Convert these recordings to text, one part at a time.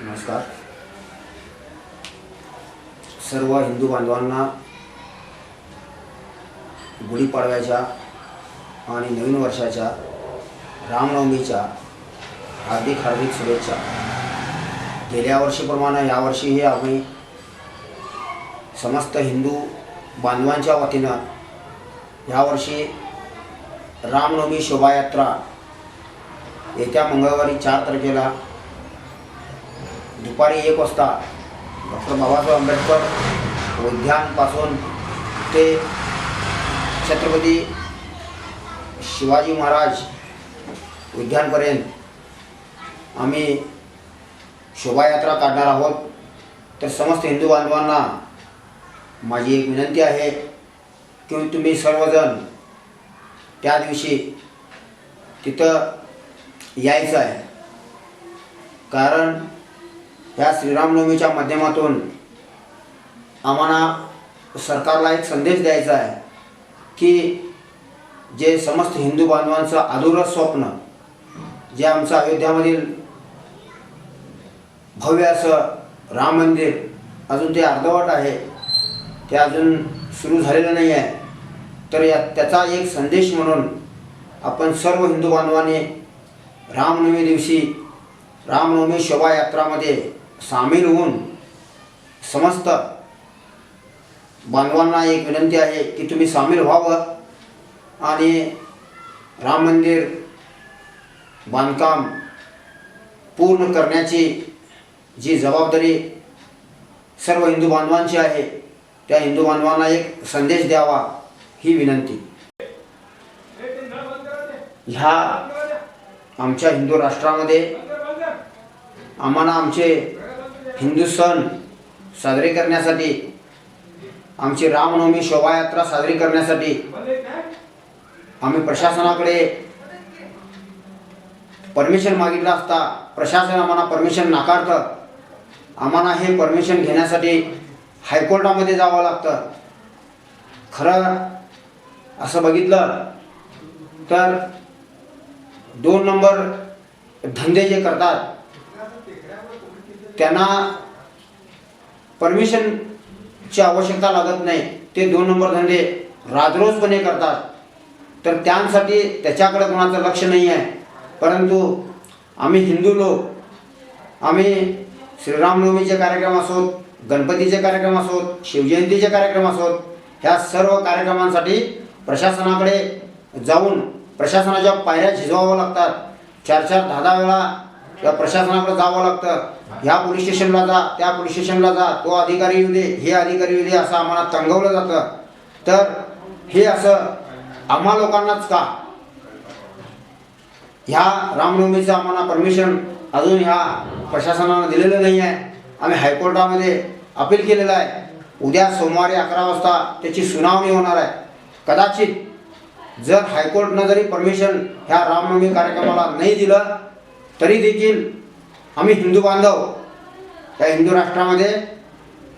नमस्कार. सर्व हिंदू बांधवांना गुढीपाडव्याच्या आणि नवीन वर्षाच्या रामनवमीच्या हार्दिक हार्दिक शुभेच्छा. गेल्या वर्षीप्रमाणे यावर्षीही आम्ही समस्त हिंदू बांधवांच्या वतीनं यावर्षी रामनवमी शोभायात्रा येत्या मंगळवारी 4 तारखेला दुपारी 1 वाजता डॉक्टर बाबासाहेब आंबेडकर उद्यानपासून ते छत्रपती शिवाजी महाराज उद्यानपर्यंत आम्ही शोभायात्रा काढणार आहोत. तर समस्त हिंदू बांधवांना माझी एक विनंती आहे की तुम्ही सर्वजण त्या दिवशी तिथं यायचं आहे. कारण या श्रीरामनवमीच्या माध्यमातून आम्हाला सरकारला एक संदेश द्यायचा आहे की जे समस्त हिंदू बांधवांचं अधुरं स्वप्न, जे आमचं अयोध्यामधील भव्य असं राम मंदिर अजून ते अर्धवट आहे, ते अजून सुरू झालेलं नाही आहे. तर त्याचा एक संदेश म्हणून आपण सर्व हिंदू बांधवांनी रामनवमी दिवशी रामनवमी शोभायात्रामध्ये सामील होऊन समस्त बांधवांना एक विनंती आहे की तुम्ही सामील व्हावं आणि राम मंदिर बांधकाम पूर्ण करण्याची जी जबाबदारी सर्व हिंदू बांधवांची आहे, त्या हिंदू बांधवांना एक संदेश द्यावा ही विनंती. ह्या आमच्या हिंदू राष्ट्रामध्ये आम्हाला आमचे हिंदू सण साजरे करण्यासाठी, आमची रामनवमी शोभायात्रा साजरी करण्यासाठी आम्ही प्रशासनाकडे परमिशन मागितलं असता प्रशासन आम्हाला परमिशन नाकारतं. आम्हाला हे परमिशन घेण्यासाठी हायकोर्टामध्ये जावं लागतं. खरं असं बघितलं तर 2 नंबर धंदे जे करतात त्यांना परमिशनची आवश्यकता लागत नाही. ते 2 नंबर धंदे राजरोसपणे करतात. तर त्यांसाठी त्याच्याकडे कोणाचं लक्ष नाही आहे. परंतु आम्ही हिंदू लोक, आम्ही श्रीरामनवमीचे कार्यक्रम असोत, गणपतीचे कार्यक्रम असोत, शिवजयंतीचे कार्यक्रम असोत, ह्या सर्व कार्यक्रमांसाठी प्रशासनाकडे जाऊन प्रशासनाच्या पायऱ्या झिजवाव्या लागतात. 4-4, 10-10 वेळा या प्रशासनाकडे जावं लागतं. ह्या पोलीस स्टेशनला जा, त्या पोलीस स्टेशनला जा, तो अधिकारी येऊ दे, हे अधिकारी येऊ दे, असं आम्हाला तंगवलं जातं. तर हे असं आम्हा लोकांनाच का? ह्या रामनवमीचं आम्हाला परमिशन अजून ह्या प्रशासनानं दिलेलं नाही आहे. आम्ही हायकोर्टामध्ये अपील केलेलं आहे. उद्या सोमवारी 11 वाजता त्याची सुनावणी होणार आहे. कदाचित जर हायकोर्टनं जरी परमिशन ह्या रामनवमी कार्यक्रमाला नाही दिलं तरी देखील आम्ही हिंदू बांधव या हिंदू राष्ट्रामध्ये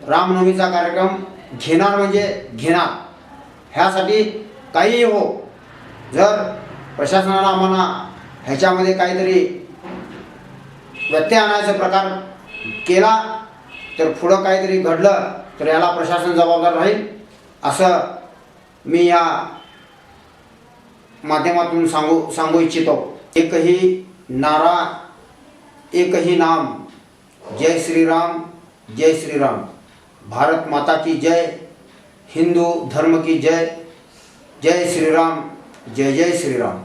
रामनवमीचा कार्यक्रम घेणार म्हणजे घेणार. ह्यासाठी काहीही हो, जर प्रशासनाला आम्हाला ह्याच्यामध्ये काहीतरी व्यत्यय आणायचा प्रकार केला तर पुढं काहीतरी घडलं तर याला प्रशासन जबाबदार राहील असं मी या माध्यमातून सांगू इच्छितो. एकही नारा, एकही नाम, जय श्रीराम, जय श्रीराम. भारत माता की जय, हिंदू धर्म की जय. जय श्रीराम, जय जय श्रीराम.